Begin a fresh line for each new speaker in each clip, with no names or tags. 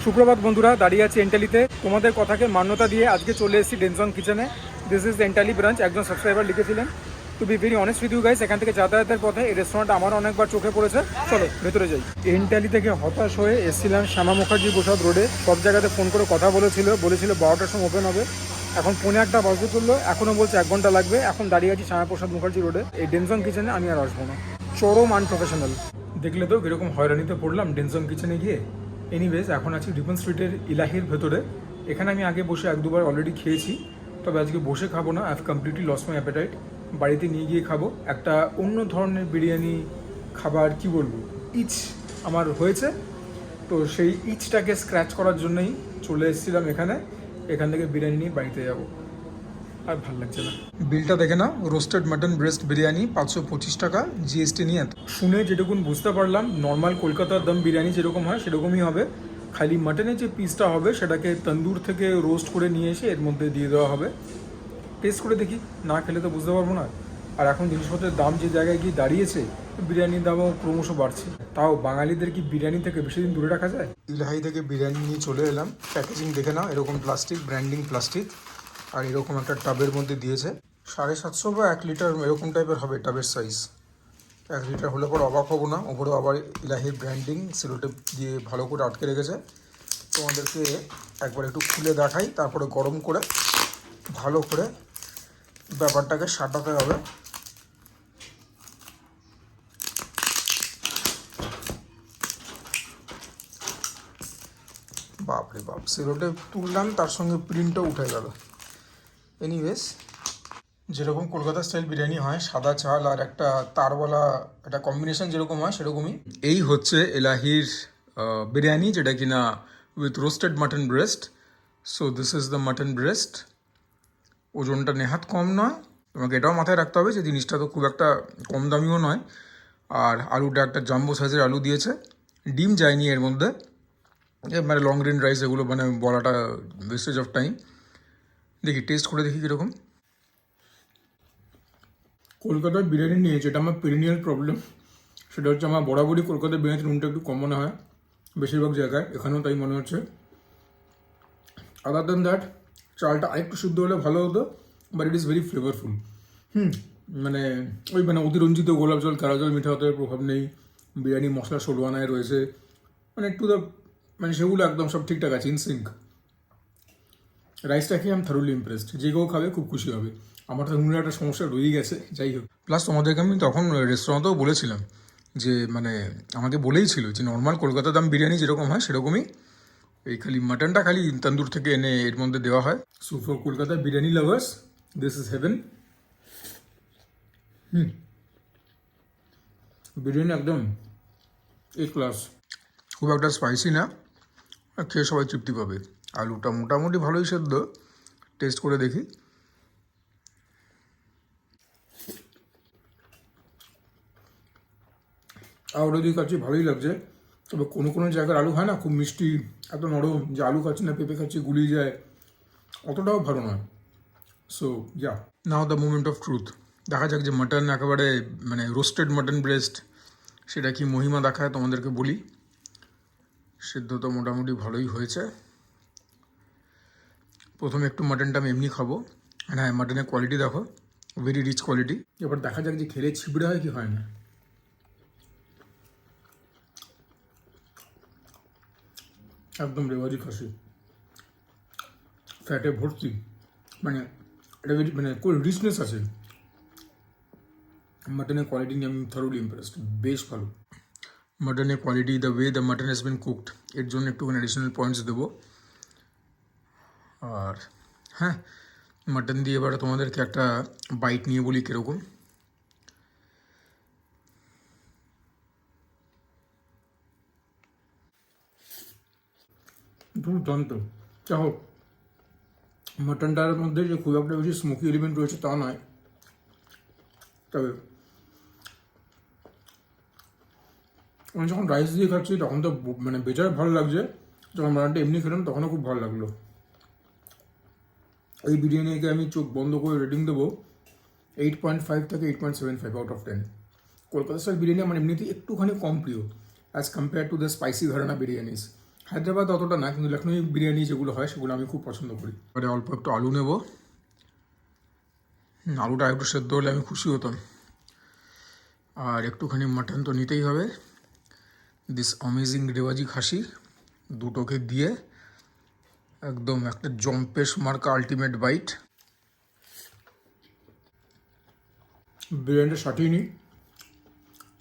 সুপ্রভাত বন্ধুরা, দাঁড়িয়ে আছি এন্টালিতে। তোমাদের কথাকে মান্যতা দিয়ে আজকে চলে এসেছি ডেনজং কিচেনে। This is Entally branch. একজন সাবস্ক্রাইবার লিখেছিলেন, to be very honest with you guys, এখান থেকে যাতায়াতের পথে এই রেস্টুরেন্ট আমার অনেকবার চোখে পড়েছে। চলো ভেতরে যাই। এন্টালি থেকে হতাশ হয়ে এসেছিলাম শ্যামা মুখার্জি প্রসাদ রোডে। সব জায়গাতে ফোন করে কথা বলেছিল 12টার সময় ওপেন হবে। এখন পৌনে একটা বাজতে চললো, এখনও বলছে 1 ঘন্টা লাগবে। এখন দাঁড়িয়ে আছি শ্যামা প্রসাদ মুখার্জি রোডে। এই ডেনজং কিচেনে আমি আর আসবো না, চরম আনপ্রফেশনাল। দেখলে তো কীরকম হয়রানিতে পড়লাম ডেনজং কিচেনে গিয়ে। এনিওয়েজ, এখন আছি রিপন স্ট্রিটের ইলাহির ভেতরে। এখানে আমি আগে বসে 1-2বার অলরেডি খেয়েছি, তবে আজকে বসে খাবো না। I have completely lost my appetite. বাড়িতে নিয়ে গিয়ে খাবো একটা অন্য ধরনের বিরিয়ানি খাবার। কি বলবো, ইচ আমার হয়েছে, তো সেই ইচটাকে স্ক্র্যাচ করার জন্যই চলে এসেছিলাম এখানে। এখান থেকে বিরিয়ানি নিয়ে বাড়িতে যাবো, আর ভালো লাগছে না। বিলটা দেখে না, রোস্টেড মাটন ব্রেস্ট বিরিয়ানি 525 টাকা, জিএসটি নিয়ে। শুনে যেটুকুন বুঝতে পারলাম, নর্মাল কলকাতার দম বিরিয়ানি যেরকম হয় সেরকমই হবে, খালি মাটনের যে পিসটা হবে সেটাকে তন্দুর থেকে রোস্ট করে নিয়ে এসে এর মধ্যে দিয়ে দেওয়া হবে। টেস্ট করে দেখি, না খেলে তো বুঝতে পারবো না। আর এখন জিনিসপত্রের দাম যে জায়গায় গিয়ে দাঁড়িয়েছে, বিরিয়ানির দামও ক্রমশ বাড়ছে। তাও বাঙালিদের কি বিরিয়ানি থেকে বেশি দিন দূরে রাখা যায়? ইলাহি থেকে বিরিয়ানি নিয়ে চলে এলাম। প্যাকেজিং দেখে নাও, এরকম প্লাস্টিক, ব্র্যান্ডিং প্লাস্টিক, আর এরকম একটা টাবের মধ্যে দিয়েছে। 750 বা 1 লিটার এরকম টাইপের হবে টাবের সাইজ। 1 লিটার হলে পরে অবাক হবো না। ওপরে আবার ইলাহির ব্র্যান্ডিং সেলোটেপ দিয়ে ভালো করে আটকে রেখেছে। তোমাদেরকে একবার একটু খুলে দেখাই, তারপরে গরম করে ভালো করে ব্যাপারটাকে সাঁটাতে হবে। বাপরে বাপ, সেলোটেপ তুললাম, তার সঙ্গে প্রিন্টও উঠে গেল। এনিওয়েজ, যেরকম কলকাতা স্টাইল বিরিয়ানি হয়, সাদা চাল আর একটা তারওয়ালা একটা কম্বিনেশন যেরকম হয় সেরকমই। এই হচ্ছে এলাহির বিরিয়ানি, যেটা কিনা with roasted mutton breast. So this is the mutton breast. ওজনটা নেহাত কম নয়। তোমাকে এটাও মাথায় রাখতে হবে যে জিনিসটা তো খুব একটা কম দামিও নয়। আর আলুটা একটা জাম্বো সাইজের আলু দিয়েছে, ডিম যায়নি এর মধ্যে। মানে লং গ্রিন রাইস এগুলো মানে বলাটা ওয়েস্টেজ অফ টাইম। দেখি টেস্ট করে দেখি কীরকম। কলকাতার বিরিয়ানি নিয়ে যেটা আমার পেরিনিয়াল প্রবলেম, সেটা হচ্ছে আমার বরাবরই কলকাতার বিরিয়ানির নুনটা একটু কম মনে হয় বেশিরভাগ জায়গায়, এখানেও তাই মনে হচ্ছে। আদার দ্যান দ্যাট, চালটা আরেকটু শুদ্ধ হলে ভালো হতো, but it is very flavourful. মানে ওই মানে অতিরঞ্জিত গোলাপ জল, কারা জল, মিঠা হতে প্রভাব নেই। বিরিয়ানি মশলা 16 আনায় রয়েছে, মানে একটু দ্য মানে সেগুলো একদম সব ঠিকঠাক আছে, ইন সিঙ্ক। রাইসটা খেয়ে আমি থারুলি ইমপ্রেসড। যে কেউ খাবে খুব খুশি হবে। আমার তো নুনের একটা সমস্যা রয়েই গেছে, যাই হোক। প্লাস তোমাদেরকে আমি তখন রেস্টুরেন্টেও বলেছিলাম যে মানে আমাকে বলেই ছিল যে নর্মাল কলকাতা দাম বিরিয়ানি যেরকম হয় সেরকমই, এই খালি মাটনটা খালি তন্দুর থেকে এনে এর মধ্যে দেওয়া হয়। So for Kolkata biryani lovers, this is haven. Biryani একদম এ ক্লাস। খুব একটা স্পাইসি না, খেয়ে সবাই তৃপ্তি পাবে। আলুটা মোটামুটি ভালোই সেদ্ধ, টেস্ট করে দেখি। আলু দিয়ে খাচ্ছি, ভালোই লাগছে। তবে কোনো কোনো জায়গার আলু হয় না খুব মিষ্টি, এত নরম যে আলু খাচ্ছি না পেঁপে খাচ্ছি গুলিয়ে যায়, অতটাও ভালো নয়। So yeah, now the moment of truth. দেখা যাক যে মাটন একেবারে মানে রোস্টেড মাটন ব্রেস্ট সেটা কি মহিমা দেখায় তোমাদেরকে বলি। সিদ্ধ তো মোটামুটি ভালোই হয়েছে। প্রথমে একটু মাটনটা আমি এমনি খাবো। হ্যাঁ, মাটনের কোয়ালিটি দেখো, ভেরি রিচ কোয়ালিটি। এবার দেখা যাক যে খেলে ছিবড়ে হয় কি হয় না। একদম রেওয়াজি খাসি, ফ্যাটে ভর্তি, মানে এটা মানে রিচনেস আছে। মাটনের কোয়ালিটি নিয়ে আমি থরোলি ইমপ্রেসড, বেশ ভালো। মাটনের quality, the way the mutton has been cooked, এর জন্য একটুখানি অ্যাডিশনাল পয়েন্টস দেবো। আর হ্যাঁ, মাটন দিয়ে এবার তোমাদেরকে একটা বাইট নিয়ে বলি কীরকম। দুর্দান্ত। যা হোক, মাটনটার মধ্যে যে খুব একটা বেশি স্মোকি এলিমেন্ট রয়েছে তা নয়, তবে আমি যখন রাইস দিয়ে খাচ্ছি তখন তো মানে বেজায় ভালো লাগছে। যখন মাটনটা এমনি খেলাম তখনও খুব ভালো লাগলো। এই বিরিয়ানিকে আমি চোখ বন্ধ করে রেটিং দেবো 8.5 থেকে 8.75 out of 10। Kolkata style biryani আমার এমনিতেই একটুখানি কম প্রিয় as compare to the spicy ঘরানা বিরিয়ানিস। হায়দ্রাবাদ অতটা না, কিন্তু লখনৌ বিরিয়ানি যেগুলো হয় সেগুলো আমি খুব পছন্দ করি। এবারে অল্প একটু আলু নেব। আলুটা একটু সেদ্ধ হলে আমি খুশি হতাম। আর একটুখানি মাটন তো নিতেই হবে। দিস অ্যামেজিং রেওয়াজি খাসি দুটোকে দিয়ে একদম একটা জম্পেশ মার্কা আলটিমেট বাইট। বিরিয়ানিটা সাটিয়ে নিই।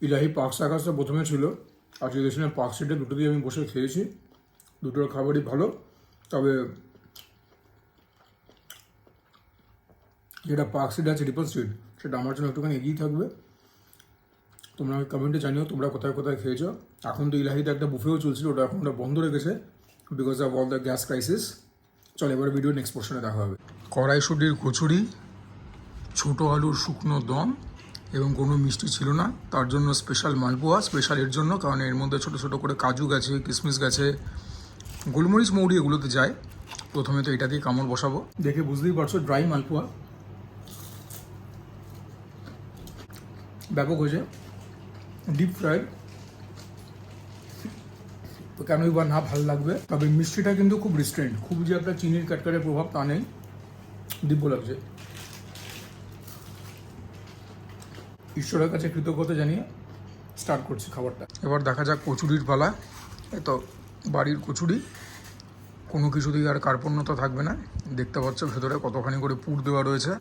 ইলাহি পার্ক সার্কাসটা প্রথমে ছিল, আর রিলেশনের পার্ক স্ট্রিটে দুটো দিয়ে আমি বসে খেয়েছি। দুটোর খাবারই ভালো, তবে যেটা পার্ক স্ট্রিট আছে রিপন স্ট্রিট, সেটা আমার জন্য একটুখানি এগিয়ে থাকবে। তোমরা কমেন্টে জানিও তোমরা কোথায় কোথায় খেয়েছো। এখন তো ইলাহিতে একটা বুফেও চলছিল, ওটা এখন ওটা বন্ধ রেখেছে because of all the gas crisis. চল এবার ভিডিও নেক্সট পোর্শনে দেখা হবে। কড়াইশুটির কচুরি, ছোটো আলুর শুকনো দম এবং কোনো মিষ্টি ছিল না, তার জন্য স্পেশাল মালপোয়া। স্পেশাল এর জন্য কারণ এর মধ্যে ছোটো ছোটো করে কাজু গেছে, কিশমিশ গেছে, গোলমরিচ মৌরি এগুলোতে যায়। প্রথমে তো এটা দিয়ে কামড় বসাবো। দেখে বুঝতেই পারছো ড্রাই মালপোয়া, ব্যাপক হয়েছে, ডিপ ফ্রাইড, তো কেনই বা না ভালো লাগবে। তবে মিষ্টিটা কিন্তু খুব রিস্ট্রেন্ট, খুব যে একটা চিনির কাটকাটের প্রভাব তা নেই, দিব্য লাগছে। ঈশ্বরের কাছে কৃতজ্ঞতা জানিয়ে স্টার্ট করছি খাবারটা। এবার দেখা যাক কচুরির পালা। এ তো বাড়ির কচুরি, কোনো কিছুতেই আর কার্পণ্যতা থাকবে না। দেখতে পাচ্ছ ভেতরে কতখানি করে পুর দেওয়া রয়েছে।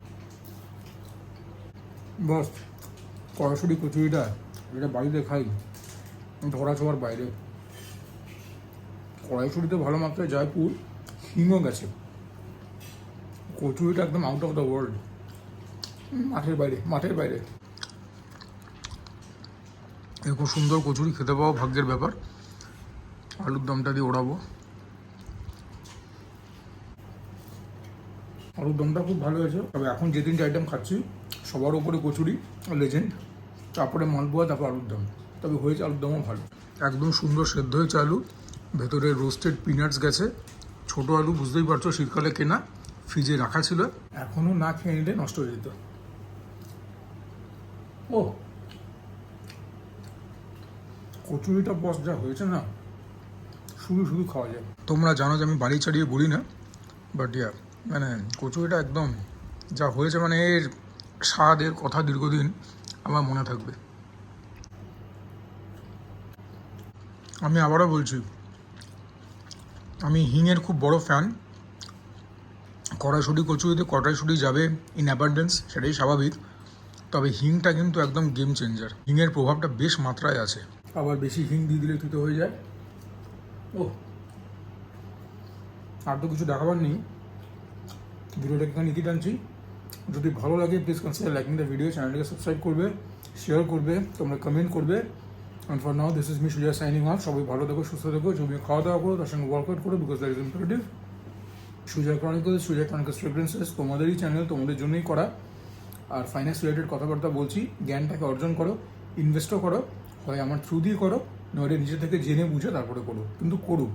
বস কড়াশুটি কচুরিটা যেটা বাড়িতে খাই ধরা ছোঁয়ার বাইরে। কড়াইশুটিতে ভালো মাত্রায় যায় পুর, হিংও গেছে। কচুরিটা একদম আউট অফ দ্য ওয়ার্ল্ড, মাঠের বাইরে, মাঠের বাইরে। এরকম সুন্দর কচুরি খেতে পাওয়া ভাগ্যের ব্যাপার। আলুর দমটা দিয়ে ওড়াবো। আলুর দমটা খুব ভালো হয়েছে, তবে এখন যে তিনটে আইটেম খাচ্ছি সবার উপরে কচুরি লেজেন্ড, তারপরে মালপোয়া, তারপর আলুর দম। তবে হয়েছে আলুর দমও ভালো, একদম সুন্দর সেদ্ধ হয়েছে আলু, ভেতরে রোস্টেড পিনাটস গেছে। ছোটো আলু বুঝতেই পারছো শীতকালে কেনা, ফ্রিজে রাখা ছিল, এখনও না খেয়ে নিলে নষ্ট হয়ে যেত। ও কচুরিটা বস যা হয়েছে না, শুধু শুধু খাওয়া যায়। তোমরা জানো যে আমি বাড়ি ছাড়িয়ে বলি না, বাট ইয়া মানে কচুরিটা একদম যা হয়েছে, মানে এর স্বাদ, এর কথা দীর্ঘদিন আমার মনে থাকবে। আমি আবারও বলছি, আমি হিংয়ের খুব বড় ফ্যান। কড়াইশুঁটি কচুরিতে কড়াইশুঁটি যাবে ইন অ্যাবান্ডেন্স, সেটাই স্বাভাবিক। তবে হিংটা কিন্তু একদম গেম চেঞ্জার, হিংয়ের প্রভাবটা বেশ মাত্রায় আছে। আবার বেশি হিং দিয়ে দিলে তিতো হয়ে যায়। ও আর তো কিছু দেখাবার নেই, ভিডিওটাকে এখানে নিতে টানছি। যদি ভালো লাগে please consider liking the video, চ্যানেলটাকে সাবস্ক্রাইব করবে, শেয়ার করবে, তোমরা কমেন্ট করবে। And for now this is me Sujoy signing off. সবাই ভালো থাকো, সুস্থ থাকো, জমিয়ে খাওয়া দাওয়া করো, তার সঙ্গে ওয়ার্কআউট করো, because that is important. Sujoy chronicles fragrances তোমাদেরই চ্যানেল, তোমাদের জন্যই করা। আর ফাইন্যান্স রিলেটেড কথাবার্তা বলছি, জ্ঞানটাকে অর্জন করো, ইনভেস্টও করো, হয় আমার থ্রু দিয়ে করো, নইলে নিজে থেকে জেনে বুঝে তারপরে করো, কিন্তু করো।